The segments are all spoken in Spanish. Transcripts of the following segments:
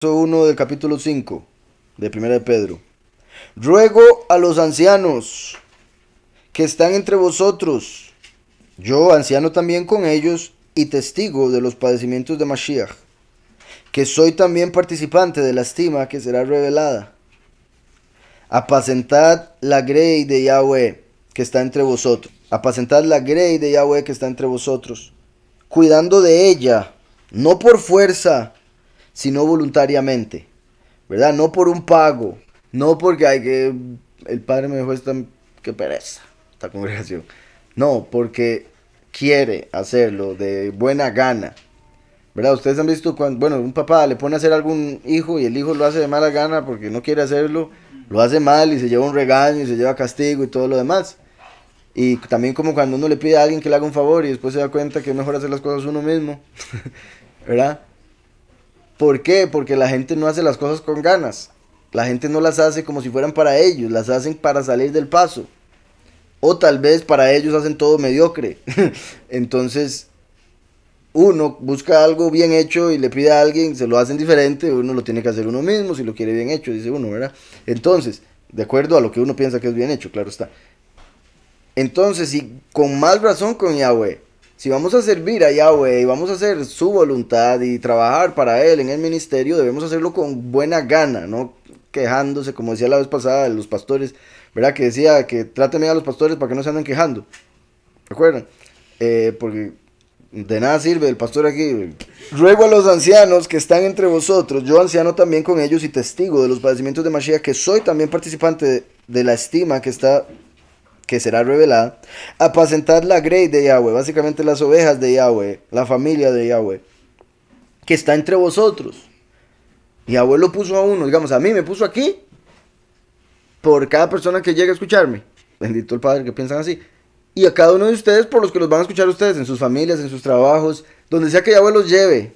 1 del capítulo 5 de Primera de Pedro. Ruego a los ancianos que están entre vosotros, yo anciano también con ellos y testigo de los padecimientos de Mashiach, que soy también participante de la estima que será revelada. Apacentad la grey de Yahweh que está entre vosotros. Apacentad la grey de Yahweh que está entre vosotros, cuidando de ella, no por fuerza, sino voluntariamente, ¿verdad? No por un pago, no porque hay que el padre me dejó esta, qué pereza, esta congregación. No, porque quiere hacerlo de buena gana, ¿verdad? Ustedes han visto cuando, bueno, un papá le pone a hacer algún hijo y el hijo lo hace de mala gana porque no quiere hacerlo, lo hace mal y se lleva un regaño y se lleva castigo y todo lo demás. Y también como cuando uno le pide a alguien que le haga un favor y después se da cuenta que es mejor hacer las cosas uno mismo, ¿verdad? ¿Por qué? Porque la gente no hace las cosas con ganas. La gente no las hace como si fueran para ellos, las hacen para salir del paso. O tal vez para ellos hacen todo mediocre. Entonces, uno busca algo bien hecho y le pide a alguien, se lo hacen diferente, uno lo tiene que hacer uno mismo si lo quiere bien hecho, dice uno, ¿verdad? Entonces, de acuerdo a lo que uno piensa que es bien hecho, claro está. Entonces, si con más razón con Yahweh, si vamos a servir a Yahweh y vamos a hacer su voluntad y trabajar para Él en el ministerio, debemos hacerlo con buena gana, no quejándose, como decía la vez pasada de los pastores, ¿verdad? Que decía que traten bien a los pastores para que no se anden quejando, ¿recuerdan? Porque de nada sirve el pastor aquí. Ruego a los ancianos que están entre vosotros, yo anciano también con ellos y testigo de los padecimientos de Mashiach, que soy también participante de la estima que será revelada, apacentad la grey de Yahweh, básicamente las ovejas de Yahweh, la familia de Yahweh, que está entre vosotros. Yahweh lo puso a uno, digamos, a mí me puso aquí, por cada persona que llegue a escucharme, bendito el Padre que piensan así, y a cada uno de ustedes por los que los van a escuchar ustedes, en sus familias, en sus trabajos, donde sea que Yahweh los lleve,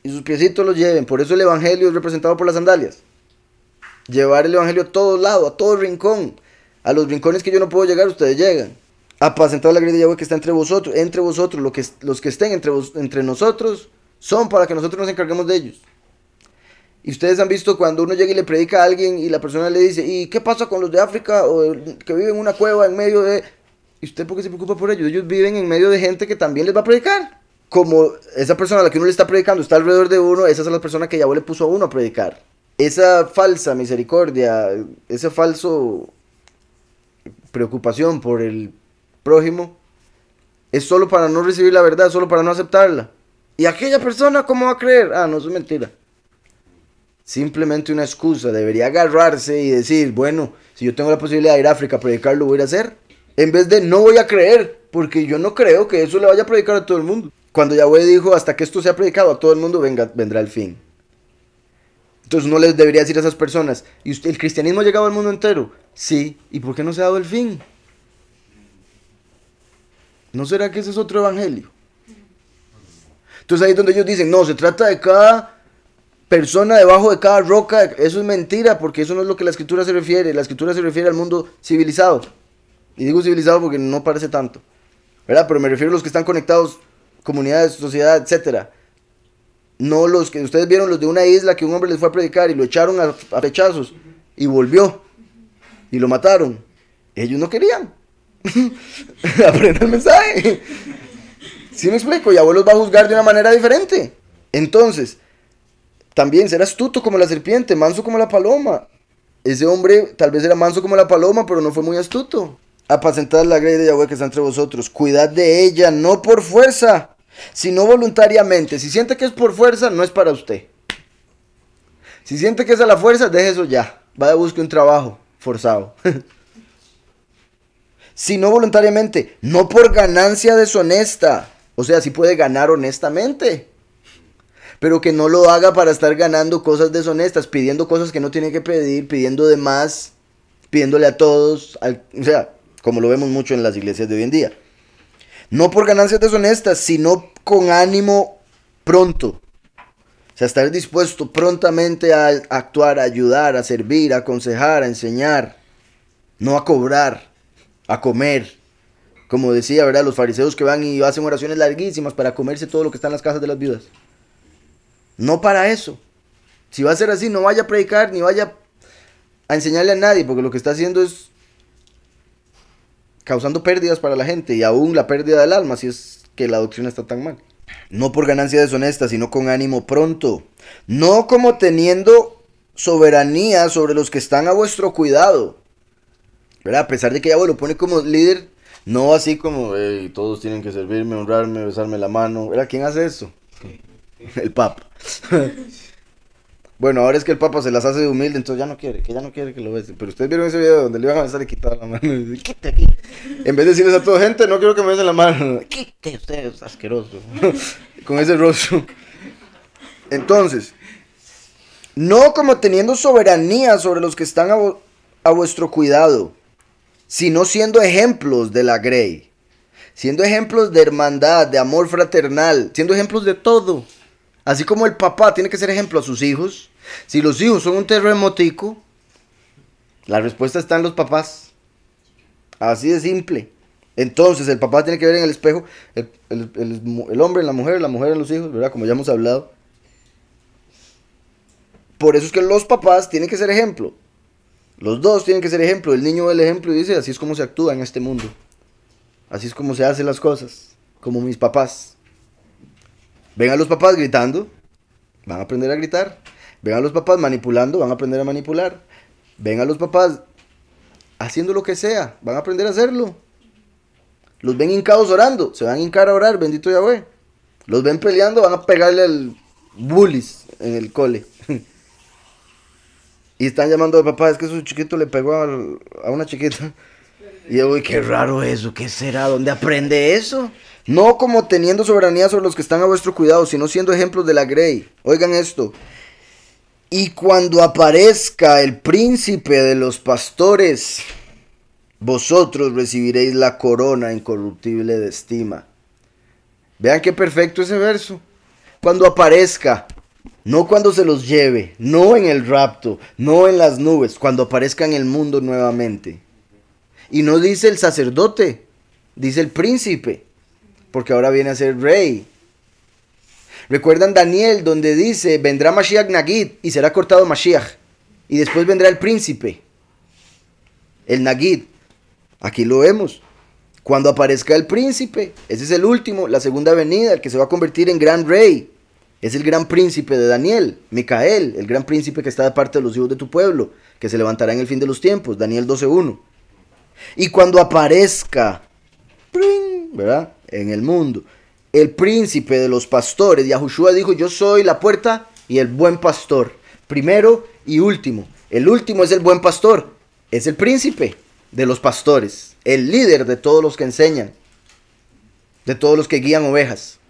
y sus piecitos los lleven. Por eso el evangelio es representado por las sandalias. Llevar el evangelio a todos lados, a todo rincón. A los rincones que yo no puedo llegar, ustedes llegan. Apacentad la grey de Yahweh que está entre vosotros. Entre vosotros, los que estén entre nosotros, son para que nosotros nos encarguemos de ellos. Y ustedes han visto cuando uno llega y le predica a alguien y la persona le dice, ¿y qué pasa con los de África? O que viven en una cueva en medio de... ¿Y usted por qué se preocupa por ellos? Ellos viven en medio de gente que también les va a predicar. Como esa persona a la que uno le está predicando está alrededor de uno, esa es la persona que Yahweh le puso a uno a predicar. Esa falsa misericordia, ese falso preocupación por el prójimo, es solo para no recibir la verdad, solo para no aceptarla. ¿Y aquella persona cómo va a creer? Ah, no, eso es mentira. Simplemente una excusa. Debería agarrarse y decir, bueno, si yo tengo la posibilidad de ir a África a predicar, lo voy a hacer. En vez de no voy a creer, porque yo no creo que eso le vaya a predicar a todo el mundo. Cuando Yahweh dijo, hasta que esto sea predicado a todo el mundo, vendrá el fin. Entonces uno les debería decir a esas personas, ¿y usted, el cristianismo ha llegado al mundo entero? Sí, ¿y por qué no se ha dado el fin? ¿No será que ese es otro evangelio? Entonces ahí es donde ellos dicen, no, se trata de cada persona debajo de cada roca. Eso es mentira, porque eso no es lo que la escritura se refiere. La escritura se refiere al mundo civilizado. Y digo civilizado porque no parece tanto, ¿verdad? Pero me refiero a los que están conectados, comunidades, sociedad, etcétera. No los que ustedes vieron, los de una isla que un hombre les fue a predicar y lo echaron a flechazos y volvió y lo mataron. Ellos no querían. Aprenda el mensaje. ¿Sí me explico? Y abuelos va a juzgar de una manera diferente. Entonces, también ser astuto como la serpiente, manso como la paloma. Ese hombre tal vez era manso como la paloma, pero no fue muy astuto. Apacentad la grey de Yahweh que está entre vosotros. Cuidad de ella, no por fuerza, sino voluntariamente. Si siente que es por fuerza, no es para usted. Si siente que es a la fuerza, deje eso ya. Vaya a buscar un trabajo forzado. Sino voluntariamente, no por ganancia deshonesta. O sea, sí puede ganar honestamente, pero que no lo haga para estar ganando cosas deshonestas, pidiendo cosas que no tiene que pedir, pidiendo de más, pidiéndole a todos, o sea, como lo vemos mucho en las iglesias de hoy en día. No por ganancias deshonestas, sino con ánimo pronto. O sea, estar dispuesto prontamente a actuar, a ayudar, a servir, a aconsejar, a enseñar, no a cobrar, a comer. Como decía, ¿verdad? Los fariseos que van y hacen oraciones larguísimas para comerse todo lo que está en las casas de las viudas. No para eso, Si va a ser así, no vaya a predicar ni vaya a enseñarle a nadie, porque lo que está haciendo es causando pérdidas para la gente y aún la pérdida del alma, si es que la doctrina está tan mal. No por ganancia deshonesta, sino con ánimo pronto, no como teniendo soberanía sobre los que están a vuestro cuidado, ¿verdad? A pesar de que Yahweh lo pone como líder, no así como, hey, todos tienen que servirme, honrarme, besarme la mano, ¿verdad? ¿Quién hace eso? El Papa. Bueno, ahora es que el Papa se las hace de humilde, entonces ya no quiere que lo bese. Pero ustedes vieron ese video donde le iban a besar y quitar la mano. Quite aquí. En vez de decirles a toda gente, no quiero que me besen la mano. Quite usted, es asqueroso. Con ese rostro. Entonces, no como teniendo soberanía sobre los que están a vuestro cuidado, sino siendo ejemplos de la grey. Siendo ejemplos de hermandad, de amor fraternal, siendo ejemplos de todo. Así como el papá tiene que ser ejemplo a sus hijos. Si los hijos son un terremotico, la respuesta está en los papás. Así de simple. Entonces el papá tiene que ver en el espejo el hombre en la mujer en los hijos, ¿verdad? Como ya hemos hablado. Por eso es que los papás tienen que ser ejemplo. Los dos tienen que ser ejemplo. El niño ve el ejemplo y dice, así es como se actúa en este mundo. Así es como se hacen las cosas. Como mis papás. Ven a los papás gritando, van a aprender a gritar. Ven a los papás manipulando, van a aprender a manipular. Ven a los papás haciendo lo que sea, van a aprender a hacerlo. Los ven hincados orando, se van a hincar a orar, bendito Yahweh. Los ven peleando, van a pegarle al bullies en el cole. Y están llamando al papá, es que su chiquito le pegó a una chiquita. Y yo, uy, qué raro eso, ¿qué será? ¿Dónde aprende eso? No como teniendo soberanía sobre los que están a vuestro cuidado, sino siendo ejemplos de la grey. Oigan esto. Y cuando aparezca el príncipe de los pastores, vosotros recibiréis la corona incorruptible de estima. Vean qué perfecto ese verso. Cuando aparezca, no cuando se los lleve, no en el rapto, no en las nubes, cuando aparezca en el mundo nuevamente. Y no dice el sacerdote, dice el príncipe, porque ahora viene a ser rey. ¿Recuerdan Daniel donde dice, vendrá Mashiach Nagid y será cortado Mashiach? Y después vendrá el príncipe, el Nagid. Aquí lo vemos. Cuando aparezca el príncipe, ese es el último, la segunda venida, el que se va a convertir en gran rey. Es el gran príncipe de Daniel, Micael, el gran príncipe que está de parte de los hijos de tu pueblo, que se levantará en el fin de los tiempos, Daniel 12:1. Y cuando aparezca, ¿verdad?, en el mundo, el príncipe de los pastores, Yahushua dijo, yo soy la puerta y el buen pastor, primero y último. El último es el buen pastor, es el príncipe de los pastores, el líder de todos los que enseñan, de todos los que guían ovejas.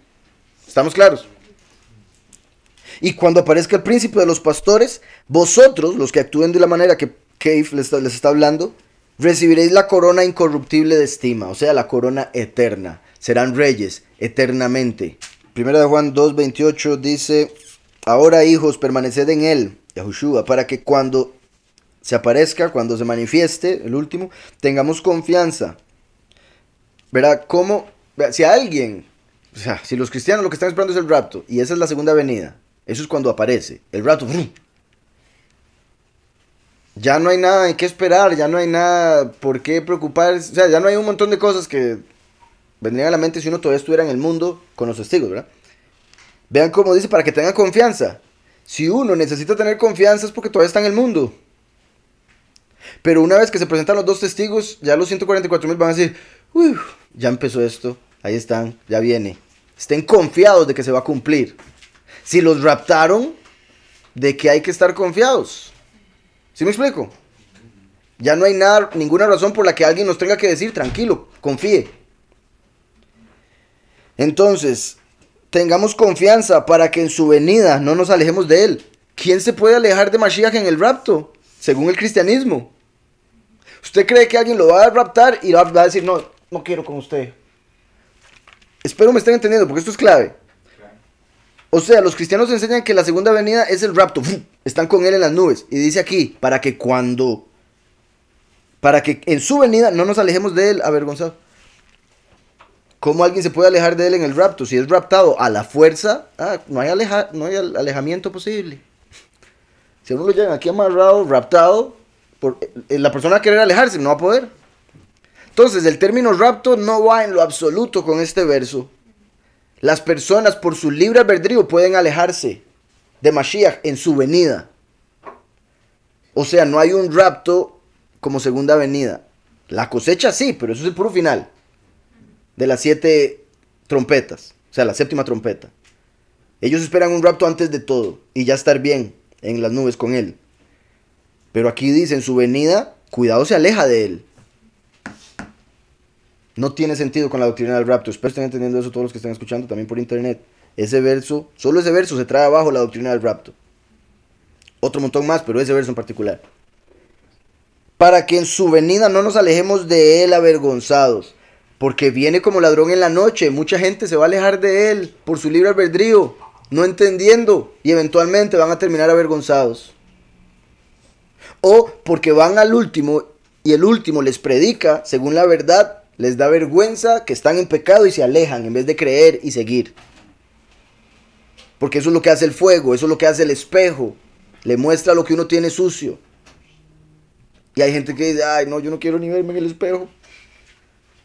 ¿Estamos claros? Y cuando aparezca el príncipe de los pastores, vosotros, los que actúen de la manera que Keif les está hablando, recibiréis la corona incorruptible de estima, o sea, la corona eterna. Serán reyes eternamente. Primera de Juan 2:28 dice, ahora hijos, permaneced en él, Yahushua, para que cuando se aparezca, cuando se manifieste, el último, tengamos confianza. ¿Verdad? ¿Cómo? Si alguien, o sea, si los cristianos lo que están esperando es el rapto, y esa es la segunda venida, eso es cuando aparece, el rapto, ¡brum! Ya no hay nada en qué esperar, ya no hay nada por qué preocuparse, o sea, ya no hay un montón de cosas que vendrían a la mente si uno todavía estuviera en el mundo con los testigos, ¿verdad? Vean cómo dice, para que tengan confianza. Si uno necesita tener confianza es porque todavía está en el mundo. Pero una vez que se presentan los dos testigos, ya los 144,000 van a decir, ya empezó esto, ahí están, ya viene. Estén confiados de que se va a cumplir. Si los raptaron, ¿de qué hay que estar confiados? ¿Sí me explico? Ya no hay nada, ninguna razón por la que alguien nos tenga que decir, tranquilo, confíe. Entonces, tengamos confianza para que en su venida no nos alejemos de él. ¿Quién se puede alejar de Mashiach en el rapto? Según el cristianismo. ¿Usted cree que alguien lo va a raptar y va a decir, no, no quiero con usted? Espero me estén entendiendo, porque esto es clave. O sea, los cristianos enseñan que la segunda venida es el rapto. Están con él en las nubes. Y dice aquí, para que en su venida no nos alejemos de él avergonzados. ¿Cómo alguien se puede alejar de él en el rapto? Si es raptado a la fuerza, no hay alejamiento posible. Si a uno lo llevan aquí amarrado, raptado, la persona va a querer alejarse, no va a poder. Entonces, el término rapto no va en lo absoluto con este verso. Las personas por su libre albedrío pueden alejarse de Mashiach en su venida. O sea, no hay un rapto como segunda venida. La cosecha sí, pero eso es el puro final de las 7 trompetas, o sea, la 7ª trompeta. Ellos esperan un rapto antes de todo y ya estar bien en las nubes con él. Pero aquí dice, en su venida, cuidado, se aleja de él. No tiene sentido con la doctrina del rapto. Espero estén entendiendo eso todos los que estén escuchando también por internet. Ese verso, solo ese verso se trae abajo la doctrina del rapto. Otro montón más, pero ese verso en particular. Para que en su venida no nos alejemos de él avergonzados. Porque viene como ladrón en la noche. Mucha gente se va a alejar de él por su libre albedrío, no entendiendo. Y eventualmente van a terminar avergonzados. O porque van al último y el último les predica según la verdad. Les da vergüenza que están en pecado y se alejan en vez de creer y seguir. Porque eso es lo que hace el fuego, eso es lo que hace el espejo. Le muestra lo que uno tiene sucio. Y hay gente que dice, ay no, yo no quiero ni verme en el espejo.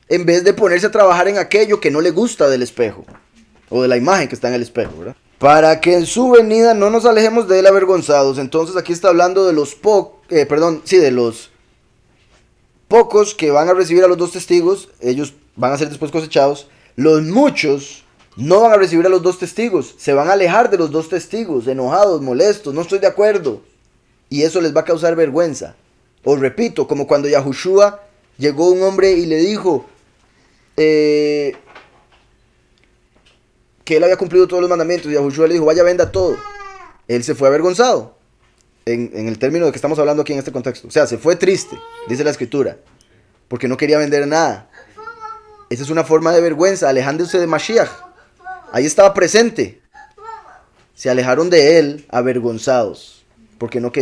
En vez de ponerse a trabajar en aquello que no le gusta del espejo. O de la imagen que está en el espejo, ¿verdad? Para que en su venida no nos alejemos de él avergonzados. Entonces aquí está hablando de los de los pocos que van a recibir a los 2 testigos, ellos van a ser después cosechados. Los muchos no van a recibir a los 2 testigos, se van a alejar de los 2 testigos, enojados, molestos, no estoy de acuerdo. Y eso les va a causar vergüenza. Os repito, como cuando Yahushua llegó un hombre y le dijo que él había cumplido todos los mandamientos, y Yahushua le dijo, vaya, venda todo. Él se fue avergonzado. En el término de que estamos hablando aquí en este contexto. O sea, se fue triste, dice la escritura, porque no quería vender nada. Esa es una forma de vergüenza, alejándose de Mashiach. Ahí estaba presente. Se alejaron de él avergonzados, porque no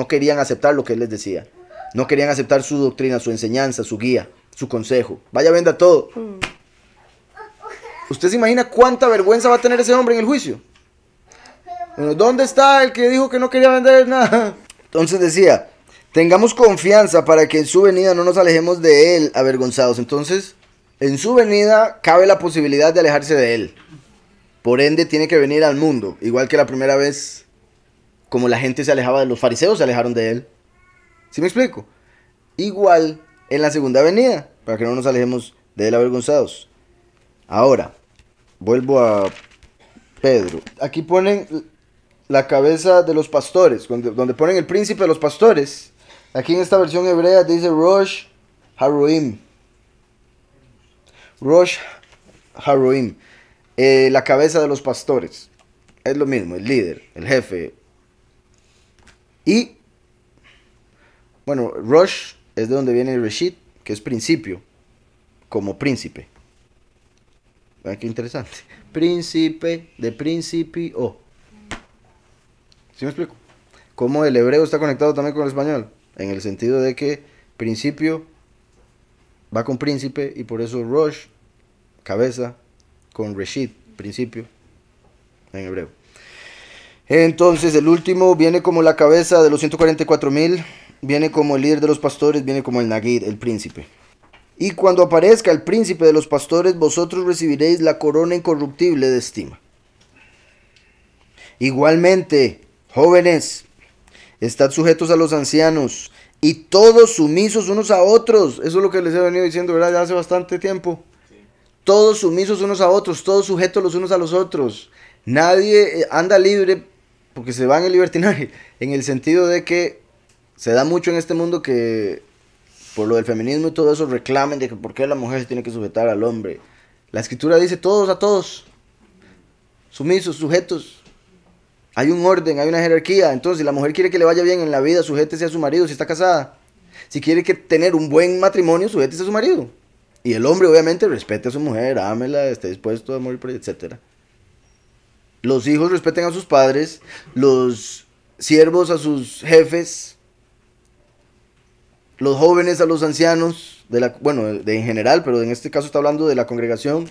querían aceptar lo que él les decía. No querían aceptar su doctrina, su enseñanza, su guía, su consejo. Vaya, venda todo. ¿Usted se imagina cuánta vergüenza va a tener ese hombre en el juicio? Bueno, ¿dónde está el que dijo que no quería vender nada? Entonces decía, tengamos confianza para que en su venida no nos alejemos de él avergonzados. Entonces, en su venida cabe la posibilidad de alejarse de él. Por ende, tiene que venir al mundo. Igual que la primera vez, como la gente se alejaba de los fariseos, se alejaron de él. ¿Sí me explico? Igual en la segunda venida, para que no nos alejemos de él avergonzados. Ahora, vuelvo a Pedro. Aquí ponen la cabeza de los pastores, donde ponen el príncipe de los pastores. Aquí en esta versión hebrea dice Rosh Haroim. Rosh Haroim. La cabeza de los pastores. Es lo mismo, el líder, el jefe. Y, bueno, Rosh es de donde viene Reshit, que es principio, como príncipe. Vean qué interesante. Príncipe, de principio. ¿Sí me explico? Cómo el hebreo está conectado también con el español. En el sentido de que principio va con príncipe y por eso Rosh, cabeza, con Reshit, principio, en hebreo. Entonces el último viene como la cabeza de los 144,000, viene como el líder de los pastores, viene como el Nagid, el príncipe. Y cuando aparezca el príncipe de los pastores, vosotros recibiréis la corona incorruptible de estima. Igualmente, jóvenes, estad sujetos a los ancianos y todos sumisos unos a otros. Eso es lo que les he venido diciendo, ¿verdad? Ya hace bastante tiempo. Sí. Todos sumisos unos a otros, todos sujetos los unos a los otros. Nadie anda libre porque se va en el libertinaje, en el sentido de que se da mucho en este mundo que por lo del feminismo y todo eso reclamen de que por qué la mujer se tiene que sujetar al hombre. La escritura dice todos a todos, sumisos, sujetos. Hay un orden, hay una jerarquía. Entonces, si la mujer quiere que le vaya bien en la vida, sujétese a su marido si está casada. Si quiere tener un buen matrimonio, sujétese a su marido. Y el hombre, obviamente, respete a su mujer, ámela, esté dispuesto a morir por ella, etc. Los hijos respeten a sus padres, los siervos a sus jefes, los jóvenes a los ancianos, en general, pero en este caso está hablando de la congregación.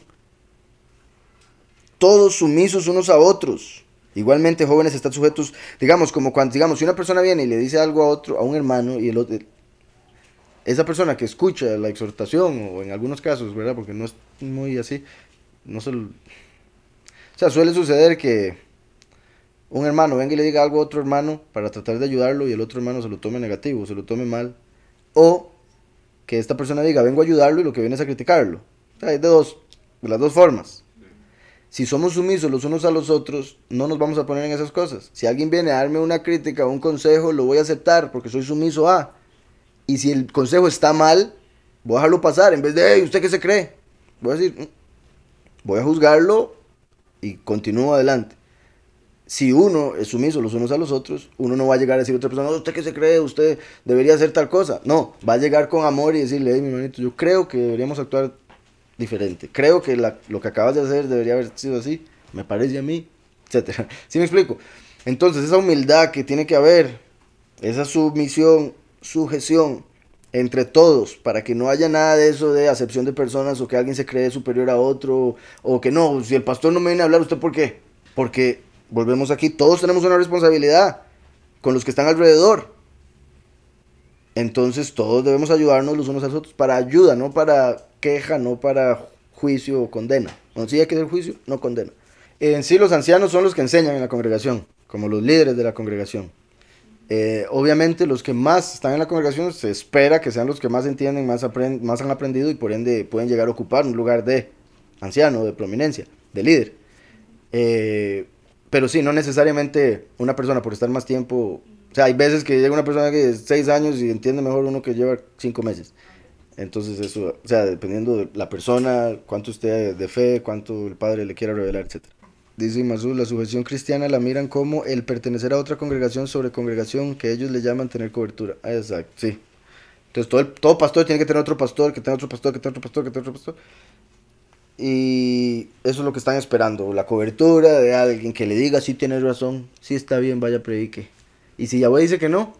Todos sumisos unos a otros. Igualmente, jóvenes están sujetos, digamos, como cuando, digamos, si una persona viene y le dice algo a otro, a un hermano, y esa persona que escucha la exhortación, o en algunos casos, ¿verdad? Porque no es muy así, no solo, o sea, suele suceder que un hermano venga y le diga algo a otro hermano para tratar de ayudarlo y el otro hermano se lo tome negativo, se lo tome mal, o que esta persona diga, vengo a ayudarlo y lo que viene es a criticarlo. O sea, hay de las dos formas. Si somos sumisos los unos a los otros, no nos vamos a poner en esas cosas. Si alguien viene a darme una crítica o un consejo, lo voy a aceptar porque soy sumiso a. Y si el consejo está mal, voy a dejarlo pasar. En vez de, hey, ¿usted qué se cree? Voy a decir, voy a juzgarlo y continúo adelante. Si uno es sumiso los unos a los otros, uno no va a llegar a decir a otra persona, no, ¿usted qué se cree? Usted debería hacer tal cosa. No, va a llegar con amor y decirle, hey, mi hermanito, yo creo que deberíamos actuar diferente. Creo que lo que acabas de hacer debería haber sido así, me parece a mí, etcétera. ¿Sí me explico? Entonces, esa humildad que tiene que haber, esa sumisión, sujeción entre todos, para que no haya nada de eso de acepción de personas o que alguien se cree superior a otro, o que no, si el pastor no me viene a hablar, ¿usted por qué? Porque, volvemos aquí, todos tenemos una responsabilidad con los que están alrededor. Entonces todos debemos ayudarnos los unos a los otros para ayuda, no para queja, no para juicio o condena. No, si hay que hacer juicio, no condena. En sí los ancianos son los que enseñan en la congregación, como los líderes de la congregación. Obviamente los que más están en la congregación se espera que sean los que más entienden, más han aprendido y por ende pueden llegar a ocupar un lugar de anciano, de prominencia, de líder. Pero sí, no necesariamente una persona por estar más tiempo. O sea, hay veces que llega una persona que es 6 años y entiende mejor uno que lleva 5 meses. Entonces eso, o sea, dependiendo de la persona, cuánto esté de fe, cuánto el padre le quiera revelar, etcétera. Dice Masud, la sujeción cristiana la miran como el pertenecer a otra congregación sobre congregación que ellos le llaman tener cobertura. Ah, exacto, sí. Entonces todo pastor tiene que tener otro pastor, que tenga otro pastor, que tenga otro pastor, que tenga otro pastor. Y eso es lo que están esperando, la cobertura de alguien que le diga, sí tienes razón, sí está bien, vaya predique. Y si Yahweh dice que no,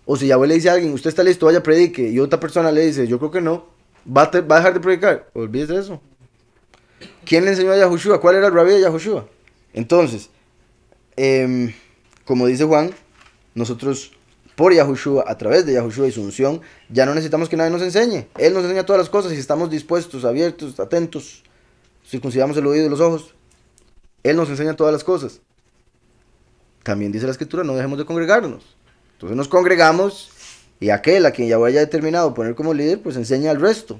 o si Yahweh le dice a alguien, usted está listo, vaya predique, y otra persona le dice, yo creo que no, va a dejar de predicar, olvídese de eso. ¿Quién le enseñó a Yahushua? ¿Cuál era el rabí de Yahushua? Entonces, como dice Juan, nosotros por Yahushua, a través de Yahushua y su unción, ya no necesitamos que nadie nos enseñe. Él nos enseña todas las cosas y estamos dispuestos, abiertos, atentos, circuncidamos el oído y los ojos. Él nos enseña todas las cosas. También dice la escritura, no dejemos de congregarnos. Entonces nos congregamos y aquel a quien Yahweh haya determinado poner como líder, pues enseña al resto.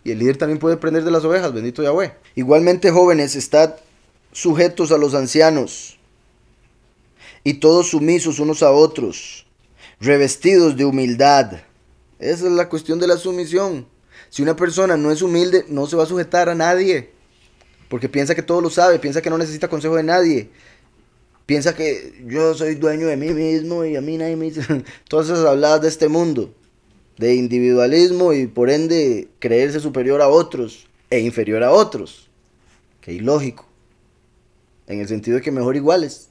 Y el líder también puede aprender de las ovejas, bendito Yahweh. Igualmente, jóvenes, estad sujetos a los ancianos y todos sumisos unos a otros, revestidos de humildad. Esa es la cuestión de la sumisión. Si una persona no es humilde, no se va a sujetar a nadie, porque piensa que todo lo sabe, piensa que no necesita consejo de nadie, piensa que yo soy dueño de mí mismo y a mí nadie me dice. Todas esas habladas de este mundo, de individualismo y por ende creerse superior a otros e inferior a otros. Que ilógico, en el sentido de que mejor iguales.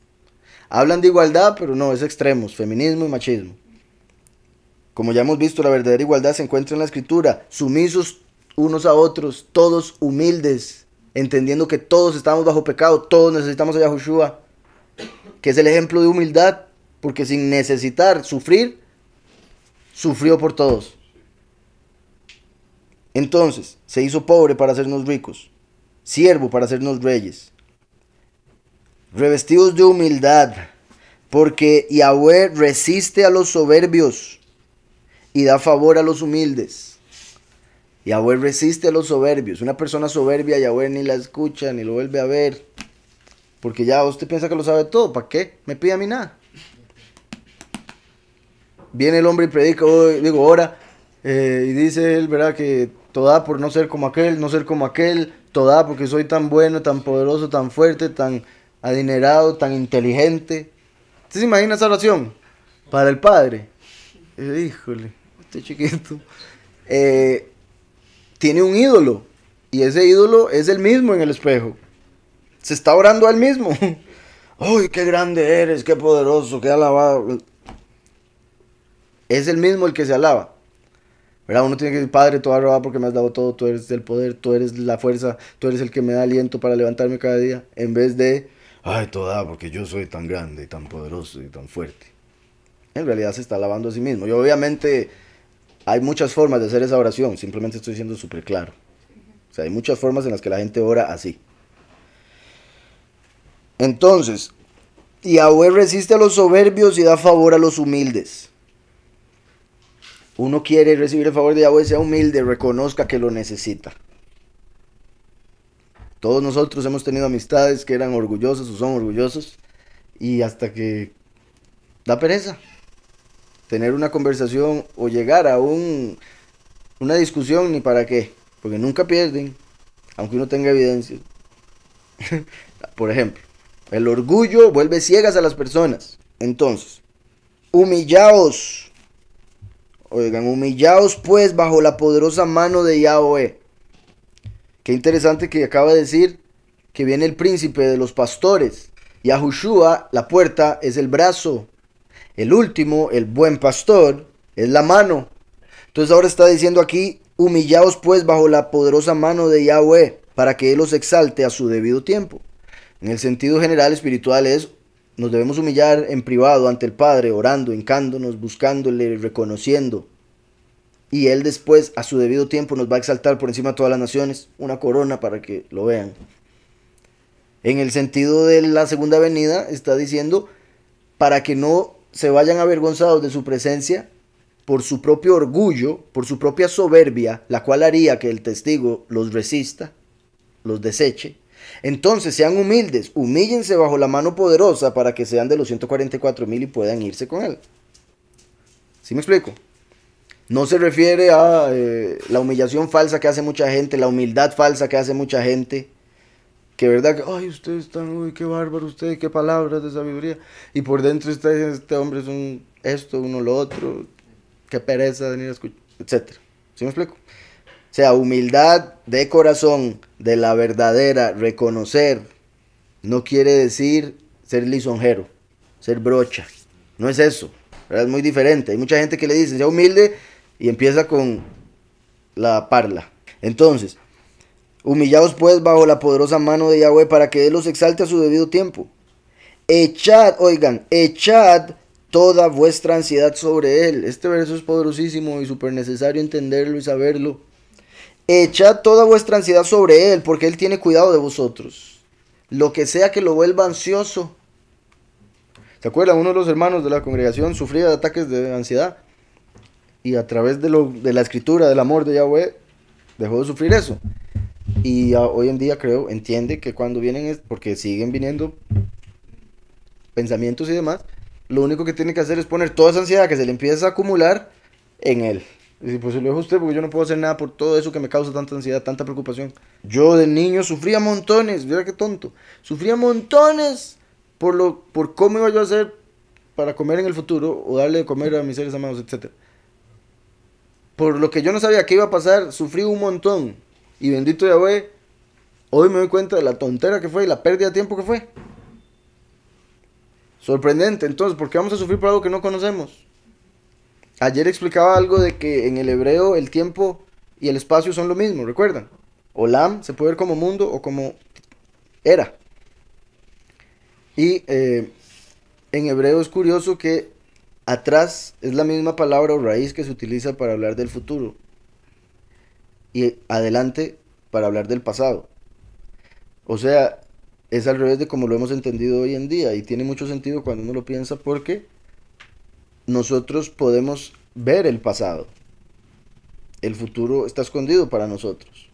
Hablan de igualdad, pero no, es extremos, feminismo y machismo. Como ya hemos visto, la verdadera igualdad se encuentra en la escritura, sumisos unos a otros, todos humildes, entendiendo que todos estamos bajo pecado, todos necesitamos a Yahushua, que es el ejemplo de humildad, porque sin necesitar sufrir, sufrió por todos. Entonces, se hizo pobre para hacernos ricos, siervo para hacernos reyes, revestidos de humildad, porque Yahweh resiste a los soberbios y da favor a los humildes. Yahweh resiste a los soberbios. Una persona soberbia, Yahweh ni la escucha, ni lo vuelve a ver, porque ya usted piensa que lo sabe todo. ¿Para qué? Me pide a mí nada. Viene el hombre y predica, ora, y dice él, ¿verdad? Que toda por no ser como aquel, no ser como aquel, toda porque soy tan bueno, tan poderoso, tan fuerte, tan adinerado, tan inteligente. ¿Usted se imagina esa oración? Para el Padre. Híjole, este chiquito. Tiene un ídolo, y ese ídolo es el mismo en el espejo. Se está orando a él mismo. ¡Ay, qué grande eres, qué poderoso, qué alabado! Es el mismo el que se alaba, ¿verdad? Uno tiene que decir, Padre, tú alabado porque me has dado todo, tú eres el poder, tú eres la fuerza, tú eres el que me da aliento para levantarme cada día, en vez de, ay, toda, porque yo soy tan grande y tan poderoso y tan fuerte. En realidad se está alabando a sí mismo. Y obviamente hay muchas formas de hacer esa oración, simplemente estoy siendo súper claro. O sea, hay muchas formas en las que la gente ora así. Entonces, Yahweh resiste a los soberbios y da favor a los humildes. Uno quiere recibir el favor de Yahweh, sea humilde, reconozca que lo necesita. Todos nosotros hemos tenido amistades que eran orgullosos o son orgullosos y hasta que da pereza tener una conversación o llegar a una discusión, ni para qué, porque nunca pierden, aunque uno tenga evidencia. Por ejemplo, el orgullo vuelve ciegas a las personas. Entonces, humillaos, oigan, humillaos pues bajo la poderosa mano de Yahweh. Qué interesante que acaba de decir que viene el príncipe de los pastores. Yahushua, la puerta, es el brazo. El último, el buen pastor, es la mano. Entonces ahora está diciendo aquí, humillaos pues bajo la poderosa mano de Yahweh, para que Él los exalte a su debido tiempo. En el sentido general espiritual es, nos debemos humillar en privado ante el Padre, orando, hincándonos, buscándole, reconociendo. Y Él después, a su debido tiempo, nos va a exaltar por encima de todas las naciones, una corona para que lo vean. En el sentido de la segunda venida, está diciendo, para que no se vayan avergonzados de su presencia por su propio orgullo, por su propia soberbia, la cual haría que el testigo los resista, los deseche. Entonces sean humildes, humíllense bajo la mano poderosa para que sean de los 144,000 y puedan irse con Él. ¿Sí me explico? No se refiere a la humillación falsa que hace mucha gente, la humildad falsa que hace mucha gente. Que verdad que, ay, ustedes están, uy, qué bárbaro usted, qué palabras de sabiduría. Y por dentro está, este hombre es un esto, uno lo otro, qué pereza de venir a escuchar, etc. ¿Sí me explico? O sea, humildad de corazón, de la verdadera, reconocer, no quiere decir ser lisonjero, ser brocha. No es eso, ¿verdad? Es muy diferente. Hay mucha gente que le dice, sea humilde, y empieza con la parla. Entonces, humillaos pues bajo la poderosa mano de Yahweh para que Él los exalte a su debido tiempo. Echad, oigan, echad toda vuestra ansiedad sobre Él. Este verso es poderosísimo y súper necesario entenderlo y saberlo. Echad toda vuestra ansiedad sobre Él, porque Él tiene cuidado de vosotros. Lo que sea que lo vuelva ansioso. ¿Se acuerdan? Uno de los hermanos de la congregación sufría de ataques de ansiedad. Y a través de la escritura, del amor de Yahweh, dejó de sufrir eso. Y hoy en día creo, entiende que cuando vienen, porque siguen viniendo pensamientos y demás, lo único que tiene que hacer es poner toda esa ansiedad que se le empieza a acumular en él. Y decir, pues se lo dejo a usted porque yo no puedo hacer nada por todo eso que me causa tanta ansiedad, tanta preocupación. Yo de niño sufría montones, mira qué tonto, sufría montones por cómo iba yo a hacer para comer en el futuro o darle de comer a mis seres amados, etc. Por lo que yo no sabía qué iba a pasar, sufrí un montón. Y bendito Yahweh, hoy me doy cuenta de la tontera que fue y la pérdida de tiempo que fue. Sorprendente, entonces, ¿por qué vamos a sufrir por algo que no conocemos? Ayer explicaba algo de que en el hebreo el tiempo y el espacio son lo mismo, ¿recuerdan? Olam se puede ver como mundo o como era. Y en hebreo es curioso que atrás es la misma palabra o raíz que se utiliza para hablar del futuro. Y adelante para hablar del pasado. O sea, es al revés de como lo hemos entendido hoy en día. Y tiene mucho sentido cuando uno lo piensa porque nosotros podemos ver el pasado. El futuro está escondido para nosotros.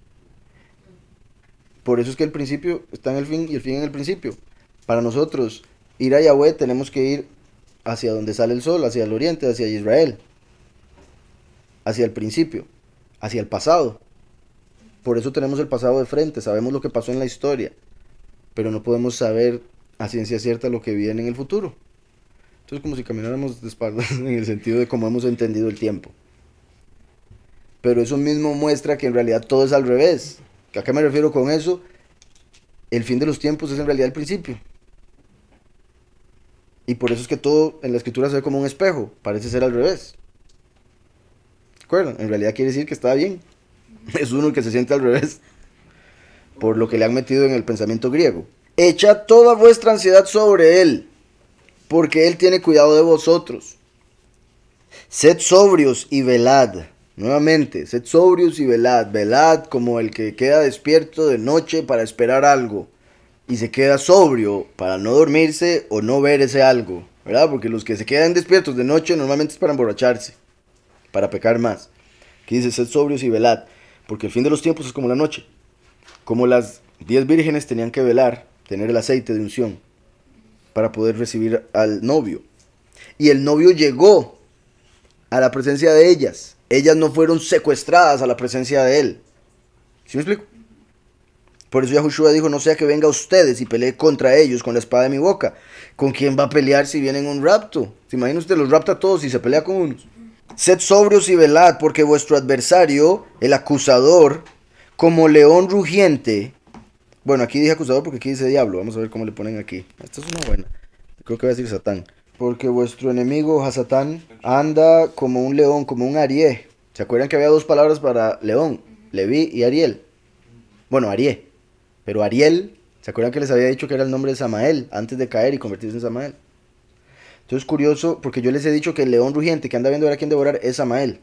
Por eso es que el principio está en el fin y el fin en el principio. Para nosotros ir a Yahweh tenemos que ir hacia donde sale el sol, hacia el oriente, hacia Israel. Hacia el principio, hacia el pasado. Por eso tenemos el pasado de frente, sabemos lo que pasó en la historia, pero no podemos saber a ciencia cierta lo que viene en el futuro. Entonces como si camináramos de espaldas en el sentido de cómo hemos entendido el tiempo. Pero eso mismo muestra que en realidad todo es al revés. ¿A qué me refiero con eso? El fin de los tiempos es en realidad el principio. Y por eso es que todo en la escritura se ve como un espejo, parece ser al revés. ¿De acuerdo? En realidad quiere decir que está bien. Es uno el que se siente al revés, por lo que le han metido en el pensamiento griego. Echad toda vuestra ansiedad sobre él, porque él tiene cuidado de vosotros. Sed sobrios y velad. Nuevamente, sed sobrios y velad. Velad como el que queda despierto de noche para esperar algo y se queda sobrio para no dormirse o no ver ese algo, ¿verdad? Porque los que se quedan despiertos de noche normalmente es para emborracharse, para pecar más. Aquí dice, sed sobrios y velad, porque el fin de los tiempos es como la noche. Como las 10 vírgenes tenían que velar, tener el aceite de unción para poder recibir al novio. Y el novio llegó a la presencia de ellas. Ellas no fueron secuestradas a la presencia de él. ¿Sí me explico? Por eso Yahushua dijo, no sea que venga a ustedes y pelee contra ellos con la espada de mi boca. ¿Con quién va a pelear si vienen un rapto? ¿Se imagina usted? Los rapta a todos y se pelea con unos. Sed sobrios y velad, porque vuestro adversario, el acusador, como león rugiente. Bueno, aquí dije acusador porque aquí dice diablo. Vamos a ver cómo le ponen aquí. Esta es una buena. Creo que va a decir Satán. Porque vuestro enemigo, Hasatán, anda como un león, como un arié. ¿Se acuerdan que había dos palabras para león? Leví y Ariel. Bueno, arié. Pero Ariel, ¿se acuerdan que les había dicho que era el nombre de Samael antes de caer y convertirse en Samael? Entonces es curioso porque yo les he dicho que el león rugiente que anda viendo a ver a quién devorar es Samael.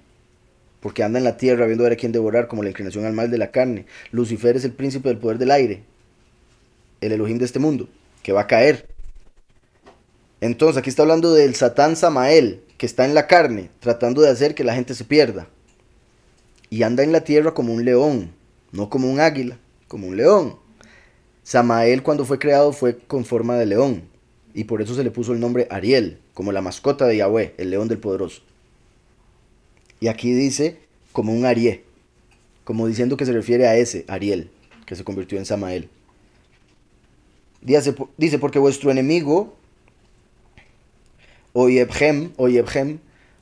Porque anda en la tierra viendo a ver a quién devorar como la inclinación al mal de la carne. Lucifer es el príncipe del poder del aire. El Elohim de este mundo, que va a caer. Entonces aquí está hablando del Satán Samael, que está en la carne, tratando de hacer que la gente se pierda. Y anda en la tierra como un león, no como un águila, como un león. Samael cuando fue creado fue con forma de león. Y por eso se le puso el nombre Ariel, como la mascota de Yahweh, el león del poderoso. Y aquí dice como un arié, como diciendo que se refiere a ese Ariel, que se convirtió en Samael. Dice porque vuestro enemigo, Oyebhem,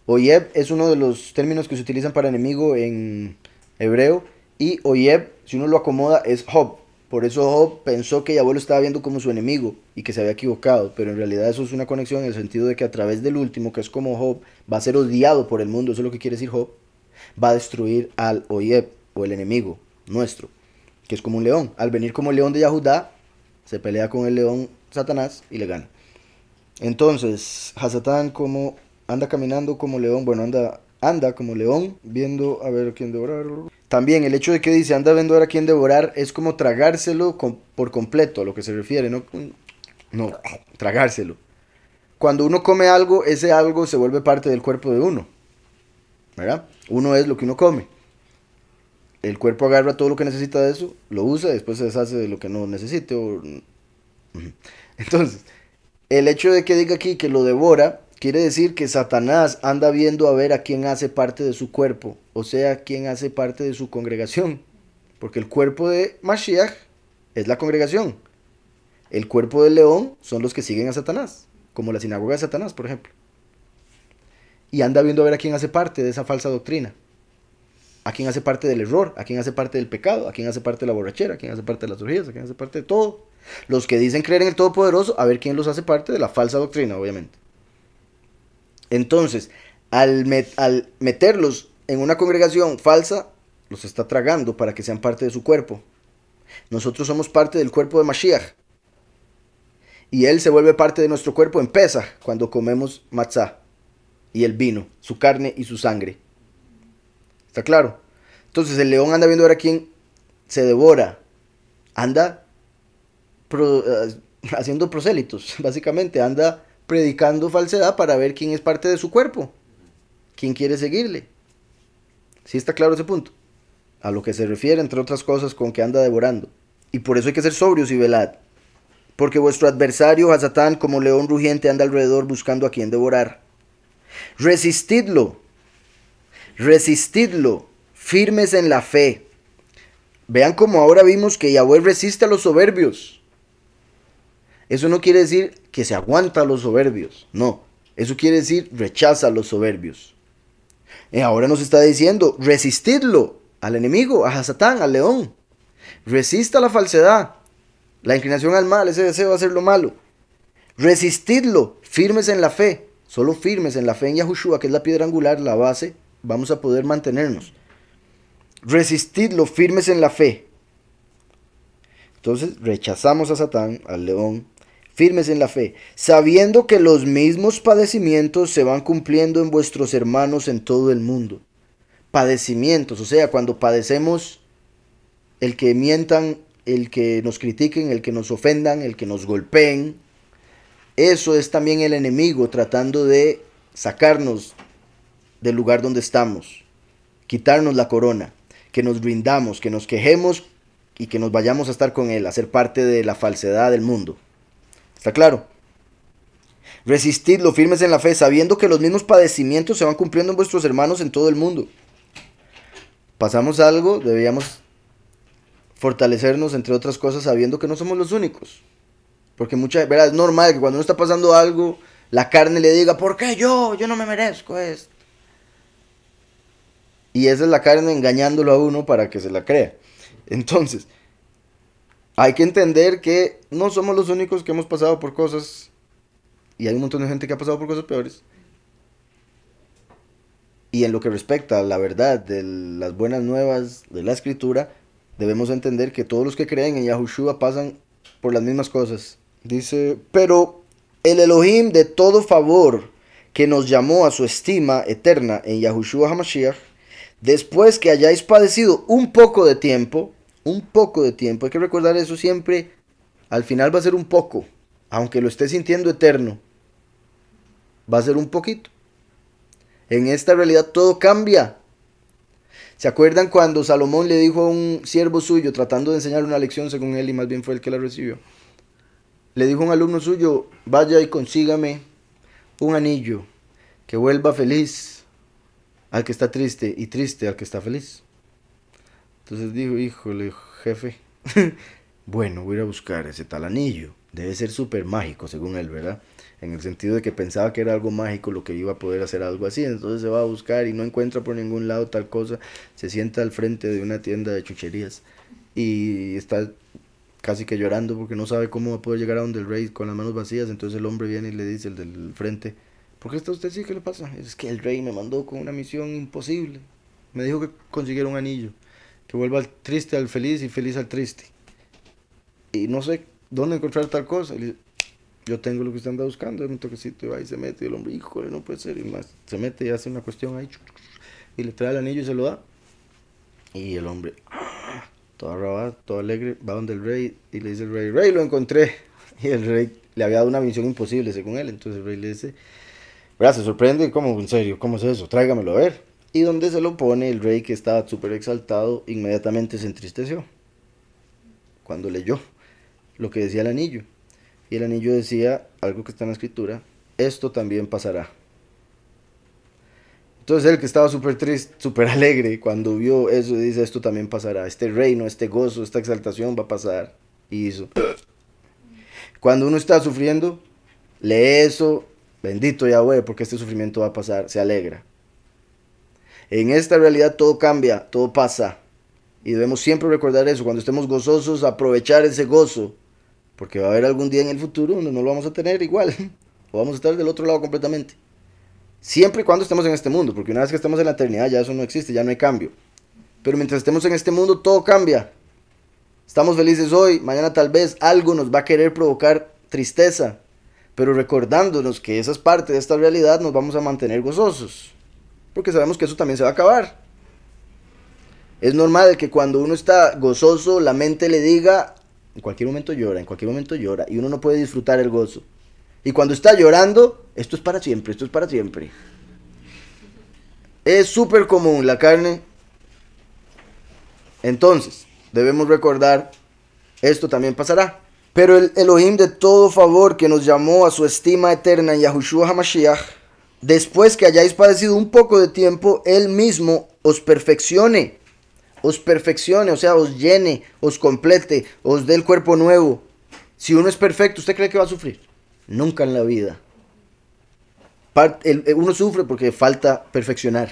Oyeb es uno de los términos que se utilizan para enemigo en hebreo. Y Oyeb, si uno lo acomoda, es Job. Por eso Job pensó que Yahweh lo estaba viendo como su enemigo y que se había equivocado. Pero en realidad eso es una conexión en el sentido de que a través del último, que es como Job, va a ser odiado por el mundo. Eso es lo que quiere decir Job. Va a destruir al Oyeb, o el enemigo nuestro, que es como un león. Al venir como el león de Yahudá, se pelea con el león Satanás y le gana. Entonces, Hasatán como anda caminando como león, bueno, anda como león, viendo a ver a quién devorar. También el hecho de que dice anda viendo a ver a quién devorar es como tragárselo por completo, a lo que se refiere, no, tragárselo. Cuando uno come algo, ese algo se vuelve parte del cuerpo de uno, ¿verdad? Uno es lo que uno come. El cuerpo agarra todo lo que necesita de eso, lo usa y después se deshace de lo que no necesite. Entonces, el hecho de que diga aquí que lo devora, quiere decir que Satanás anda viendo a ver a quién hace parte de su cuerpo, o sea, quién hace parte de su congregación. Porque el cuerpo de Mashiach es la congregación. El cuerpo del león son los que siguen a Satanás, como la sinagoga de Satanás, por ejemplo. Y anda viendo a ver a quién hace parte de esa falsa doctrina. A quién hace parte del error, a quién hace parte del pecado, a quién hace parte de la borrachera, a quién hace parte de las orgías, a quién hace parte de todo. Los que dicen creer en el Todopoderoso, a ver quién los hace parte de la falsa doctrina, obviamente. Entonces, al meterlos en una congregación falsa, los está tragando para que sean parte de su cuerpo. Nosotros somos parte del cuerpo de Mashiach. Y él se vuelve parte de nuestro cuerpo en Pesaj, cuando comemos matzah y el vino, su carne y su sangre. ¿Está claro? Entonces el león anda viendo ahora quién se devora. Anda haciendo prosélitos, básicamente. Anda predicando falsedad para ver quién es parte de su cuerpo. Quién quiere seguirle. ¿Sí está claro ese punto? A lo que se refiere, entre otras cosas, con que anda devorando. Y por eso hay que ser sobrios y velad. Porque vuestro adversario, Hasatán, como león rugiente, anda alrededor buscando a quien devorar. Resistidlo. Resistidlo, firmes en la fe. Vean como ahora vimos que Yahweh resiste a los soberbios. Eso no quiere decir que se aguanta a los soberbios. No, eso quiere decir rechaza a los soberbios. Y ahora nos está diciendo, resistidlo al enemigo, a Hasatán, al león. Resista la falsedad, la inclinación al mal, ese deseo de hacer lo malo. Resistidlo, firmes en la fe. Solo firmes en la fe en Yahushua, que es la piedra angular, la base, vamos a poder mantenernos. Resistidlo, firmes en la fe. Entonces rechazamos a Satán, al león, firmes en la fe, sabiendo que los mismos padecimientos se van cumpliendo en vuestros hermanos en todo el mundo. Padecimientos, o sea, cuando padecemos el que mientan, el que nos critiquen, el que nos ofendan, el que nos golpeen, eso es también el enemigo tratando de sacarnos del lugar donde estamos, quitarnos la corona, que nos rindamos, que nos quejemos y que nos vayamos a estar con él, a ser parte de la falsedad del mundo. ¿Está claro? Resistidlo firmes en la fe, sabiendo que los mismos padecimientos se van cumpliendo en vuestros hermanos en todo el mundo. Pasamos algo, debíamos fortalecernos, entre otras cosas, sabiendo que no somos los únicos. Porque ¿verdad? Es normal que cuando uno está pasando algo, la carne le diga, ¿por qué yo? Yo no me merezco esto. Y esa es la carne engañándolo a uno para que se la crea. Entonces, hay que entender que no somos los únicos que hemos pasado por cosas. Y hay un montón de gente que ha pasado por cosas peores. Y en lo que respecta a la verdad de las buenas nuevas de la escritura, debemos entender que todos los que creen en Yahushua pasan por las mismas cosas. Dice, pero el Elohim de todo favor que nos llamó a su estima eterna en Yahushua HaMashiach, después que hayáis padecido un poco de tiempo, hay que recordar eso siempre, al final va a ser un poco, aunque lo esté sintiendo eterno, va a ser un poquito. En esta realidad todo cambia. ¿Se acuerdan cuando Salomón le dijo a un siervo suyo, tratando de enseñar una lección según él, y más bien fue el que la recibió? Le dijo a un alumno suyo, vaya y consígame un anillo que vuelva feliz al que está triste y triste al que está feliz. Entonces dijo, híjole, jefe, bueno, voy a ir a buscar ese tal anillo. Debe ser súper mágico, según él, ¿verdad? En el sentido de que pensaba que era algo mágico lo que iba a poder hacer algo así. Entonces se va a buscar y no encuentra por ningún lado tal cosa. Se sienta al frente de una tienda de chucherías y está casi que llorando porque no sabe cómo va a poder llegar a donde el rey con las manos vacías. Entonces el hombre viene y le dice, el del frente, ¿por qué está usted así? ¿Qué le pasa? Es que el rey me mandó con una misión imposible. Me dijo que consiguiera un anillo, que vuelva al triste al feliz y feliz al triste. Y no sé dónde encontrar tal cosa. Y le dice, yo tengo lo que usted anda buscando, es un toquecito, y va y se mete, y el hombre, híjole, no puede ser, y más, se mete y hace una cuestión ahí, y le trae el anillo y se lo da. Y el hombre, todo arrabado, todo alegre, va donde el rey, y le dice el rey, rey, lo encontré. Y el rey le había dado una misión imposible según él. Entonces el rey le dice, ¿verdad? Se sorprende, ¿cómo? ¿En serio? ¿Cómo es eso? Tráigamelo a ver. Y donde se lo pone, el rey, que estaba súper exaltado, inmediatamente se entristeció cuando leyó lo que decía el anillo. Y el anillo decía algo que está en la escritura, esto también pasará. Entonces él, que estaba súper triste, súper alegre, cuando vio eso, dice, esto también pasará. Este reino, este gozo, esta exaltación va a pasar. Y hizo. Cuando uno está sufriendo, lee eso, bendito Yahweh, porque este sufrimiento va a pasar, se alegra. En esta realidad todo cambia, todo pasa. Y debemos siempre recordar eso, cuando estemos gozosos, aprovechar ese gozo. Porque va a haber algún día en el futuro donde no lo vamos a tener igual. O vamos a estar del otro lado completamente. Siempre y cuando estemos en este mundo. Porque una vez que estemos en la eternidad ya eso no existe, ya no hay cambio. Pero mientras estemos en este mundo todo cambia. Estamos felices hoy, mañana tal vez algo nos va a querer provocar tristeza. Pero recordándonos que esa es parte de esta realidad, nos vamos a mantener gozosos. Porque sabemos que eso también se va a acabar. Es normal que cuando uno está gozoso, la mente le diga, en cualquier momento llora, y uno no puede disfrutar el gozo. Y cuando está llorando, esto es para siempre, esto es para siempre. Es súper común la carne. Entonces, debemos recordar, esto también pasará. Pero el Elohim de todo favor que nos llamó a su estima eterna en Yahushua HaMashiach, después que hayáis padecido un poco de tiempo, Él mismo os perfeccione, o sea, os llene, os complete, os dé el cuerpo nuevo. Si uno es perfecto, ¿usted cree que va a sufrir? Nunca en la vida. Uno sufre porque falta perfeccionar.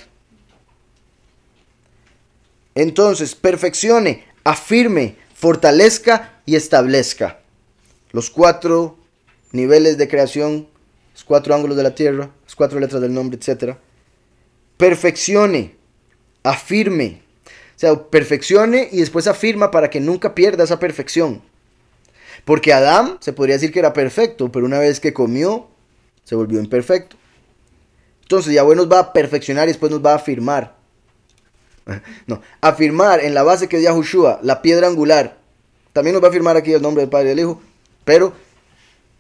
Entonces, perfeccione, afirme, fortalezca y establezca. Los 4 niveles de creación, los 4 ángulos de la tierra, las 4 letras del nombre, etc. Perfeccione, afirme. O sea, perfeccione y después afirma para que nunca pierda esa perfección. Porque Adán se podría decir que era perfecto, pero una vez que comió, se volvió imperfecto. Entonces Yahweh nos va a perfeccionar y después nos va a afirmar. No, afirmar en la base que es Yahushua, la piedra angular. También nos va a afirmar aquí el nombre del Padre y del Hijo, pero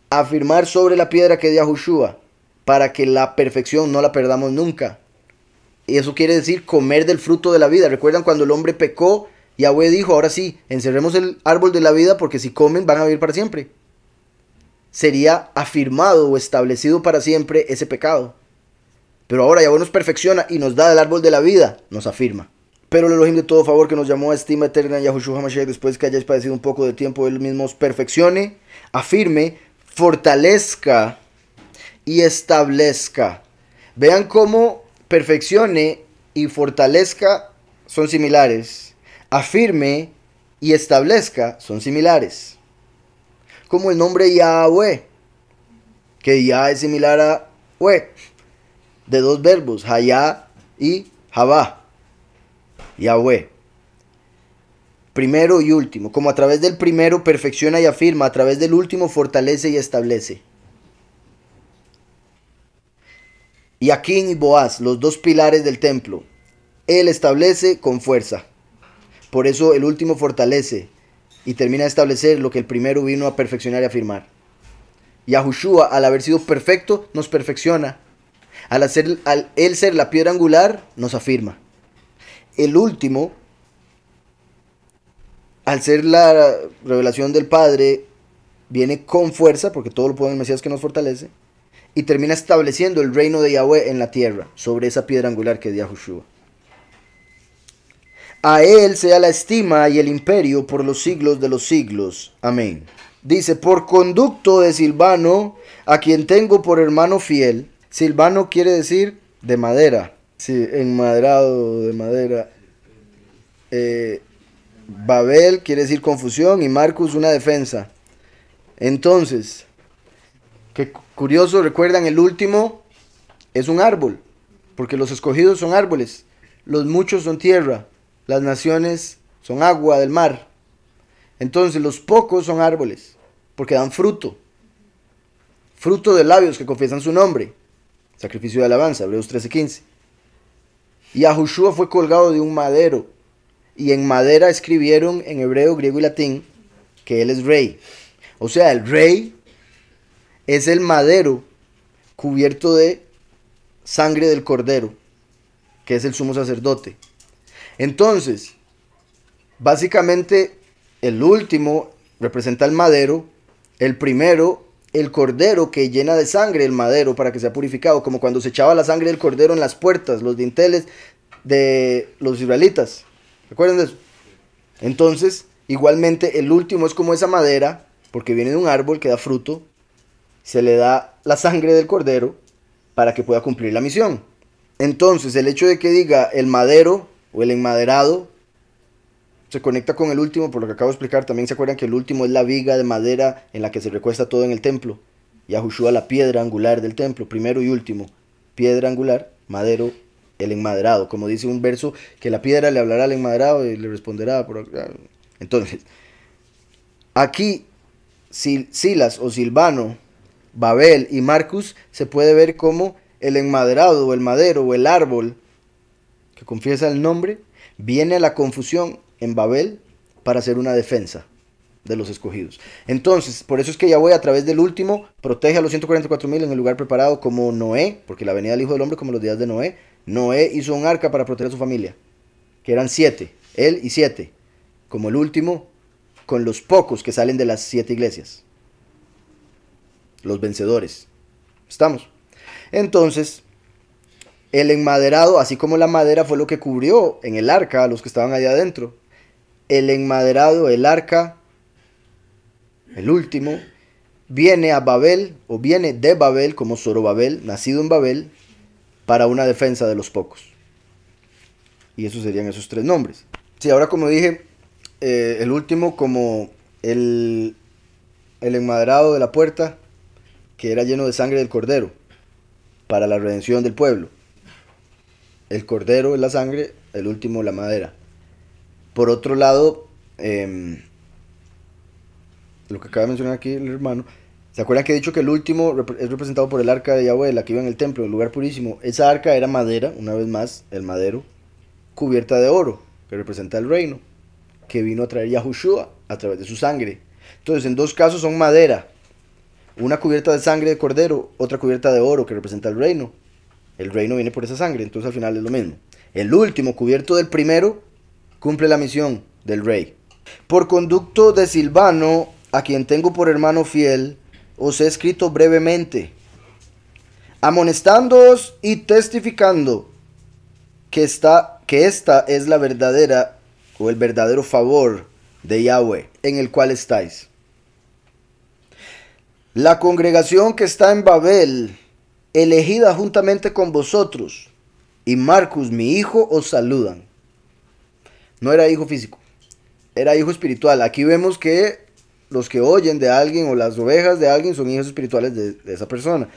afirmar sobre la piedra que es Yahushua, para que la perfección no la perdamos nunca. Y eso quiere decir comer del fruto de la vida. ¿Recuerdan cuando el hombre pecó? Yahweh dijo, ahora sí, encerremos el árbol de la vida porque si comen van a vivir para siempre. Sería afirmado o establecido para siempre ese pecado. Pero ahora Yahweh nos perfecciona y nos da el árbol de la vida, nos afirma. Pero el Elohim de todo favor que nos llamó a estima eterna en Yahushua HaMashiach, después que hayáis padecido un poco de tiempo, Él mismo os perfeccione, afirme, fortalezca y establezca. Vean cómo perfeccione y fortalezca son similares. Afirme y establezca son similares. Como el nombre Yahweh, que ya es similar a Hue, de dos verbos, Hayá y Javá. Yahweh. Primero y último. Como a través del primero perfecciona y afirma, a través del último fortalece y establece. Yaquín y Boaz, los dos pilares del templo. Él establece con fuerza. Por eso el último fortalece y termina de establecer lo que el primero vino a perfeccionar y afirmar. Yahushua, al haber sido perfecto, nos perfecciona. Al él ser la piedra angular, nos afirma. El último, al ser la revelación del Padre, viene con fuerza, porque todo lo puede en el Mesías que nos fortalece, y termina estableciendo el reino de Yahweh en la tierra, sobre esa piedra angular que es Yahushua. A él sea la estima y el imperio por los siglos de los siglos. Amén. Dice, por conducto de Silvano, a quien tengo por hermano fiel. Silvano quiere decir de madera. Sí, enmadrado de madera. Babel quiere decir confusión y Marcus una defensa. Entonces, qué curioso, recuerdan, el último es un árbol, porque los escogidos son árboles, los muchos son tierra, las naciones son agua del mar. Entonces los pocos son árboles, porque dan fruto, fruto de labios que confiesan su nombre. Sacrificio de alabanza, Hebreos 13:15. Y Yahushua fue colgado de un madero, y en madera escribieron en hebreo, griego y latín que él es rey. O sea, el rey es el madero cubierto de sangre del cordero, que es el sumo sacerdote. Entonces, básicamente, el último representa el madero, el primero, el cordero que llena de sangre el madero para que sea purificado, como cuando se echaba la sangre del cordero en las puertas, los dinteles de los israelitas. ¿Recuerdan de eso? Entonces, igualmente, el último es como esa madera, porque viene de un árbol que da fruto, se le da la sangre del cordero para que pueda cumplir la misión. Entonces, el hecho de que diga el madero o el enmaderado se conecta con el último, por lo que acabo de explicar. También se acuerdan que el último es la viga de madera en la que se recuesta todo en el templo. Yahushua, la piedra angular del templo, primero y último. Piedra angular, madero, el enmaderado. Como dice un verso, que la piedra le hablará al enmaderado y le responderá. Entonces, aquí, Silas o Silvano, Babel y Marcus se puede ver como el enmaderado o el madero o el árbol que confiesa el nombre viene a la confusión en Babel para hacer una defensa de los escogidos. Entonces, por eso es que Yahweh a través del último protege a los 144,000 en el lugar preparado, como Noé, porque la venida del Hijo del Hombre como los días de Noé. Noé hizo un arca para proteger a su familia, que eran 7, él y 7, como el último, con los pocos que salen de las 7 iglesias, los vencedores. ¿Estamos? Entonces, el enmaderado, así como la madera fue lo que cubrió en el arca a los que estaban allá adentro, el enmaderado, el arca, el último, viene a Babel, o viene de Babel, como Zorobabel, nacido en Babel, para una defensa de los pocos. Y esos serían esos 3 nombres. Sí, ahora como dije, el último como el enmaderado de la puerta, que era lleno de sangre del cordero, para la redención del pueblo. El cordero es la sangre, el último la madera. Por otro lado, lo que acaba de mencionar aquí el hermano. ¿Se acuerdan que he dicho que el último es representado por el arca de Yahweh, la que iba en el templo, el lugar purísimo? Esa arca era madera, una vez más, el madero, cubierta de oro, que representa el reino, que vino a traer Yahushua a través de su sangre. Entonces, en dos casos son madera, una cubierta de sangre de cordero, otra cubierta de oro, que representa el reino. El reino viene por esa sangre, entonces al final es lo mismo. El último, cubierto del primero, cumple la misión del rey. Por conducto de Silvano, a quien tengo por hermano fiel, os he escrito brevemente, amonestándoos y testificando que esta es la verdadera o el verdadero favor de Yahweh en el cual estáis. La congregación que está en Babel, elegida juntamente con vosotros, y Marcus, mi hijo, os saludan. No era hijo físico, era hijo espiritual. Aquí vemos que los que oyen de alguien o las ovejas de alguien son hijos espirituales de esa persona.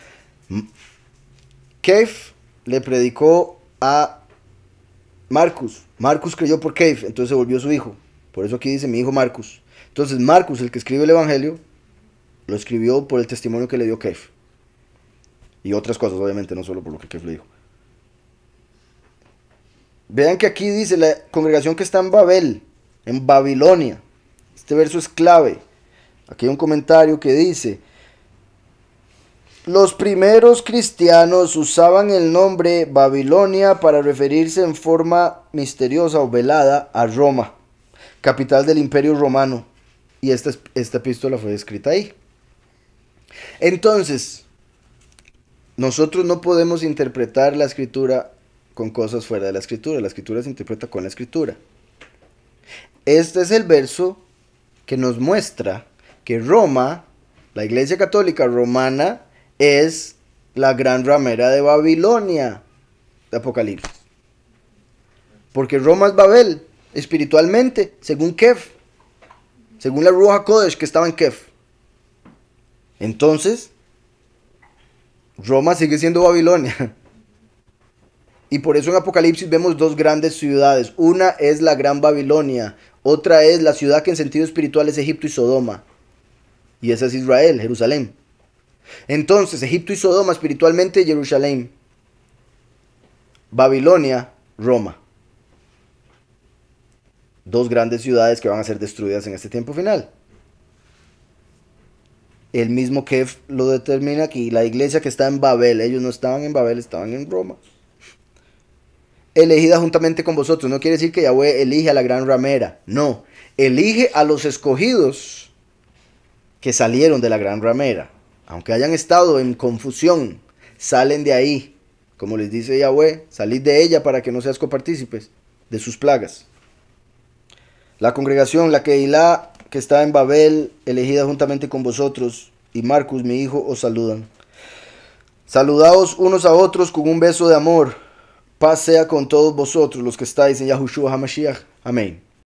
Kef le predicó a Marcus. Marcus creyó por Kef, entonces se volvió su hijo. Por eso aquí dice mi hijo Marcus. Entonces Marcus, el que escribe el evangelio, lo escribió por el testimonio que le dio Kef. Y otras cosas, obviamente, no solo por lo que Kef le dijo. Vean que aquí dice la congregación que está en Babel, en Babilonia. Este verso es clave. Aquí hay un comentario que dice: los primeros cristianos usaban el nombre Babilonia para referirse en forma misteriosa o velada a Roma, capital del Imperio Romano. Y esta epístola fue escrita ahí. Entonces, nosotros no podemos interpretar la escritura con cosas fuera de la escritura. La escritura se interpreta con la escritura. Este es el verso que nos muestra que Roma, la Iglesia Católica Romana, es la gran ramera de Babilonia de Apocalipsis. Porque Roma es Babel, espiritualmente, según Kef, según la Ruach HaKodesh que estaba en Kef. Entonces, Roma sigue siendo Babilonia. Y por eso en Apocalipsis vemos dos grandes ciudades. Una es la Gran Babilonia, otra es la ciudad que en sentido espiritual es Egipto y Sodoma. Y esa es Israel, Jerusalén. Entonces, Egipto y Sodoma espiritualmente, Jerusalén. Babilonia, Roma. Dos grandes ciudades que van a ser destruidas en este tiempo final. El mismo Kef lo determina aquí. La iglesia que está en Babel, ellos no estaban en Babel, estaban en Roma. Elegida juntamente con vosotros. No quiere decir que Yahweh elige a la gran ramera. No, elige a los escogidos que salieron de la gran ramera. Aunque hayan estado en confusión, salen de ahí. Como les dice Yahweh, salid de ella para que no seas copartícipes de sus plagas. La congregación, la Keilah, que está en Babel, elegida juntamente con vosotros, y Marcus, mi hijo, os saludan. Saludaos unos a otros con un beso de amor. Paz sea con todos vosotros, los que estáis en Yahushua HaMashiach. Amén.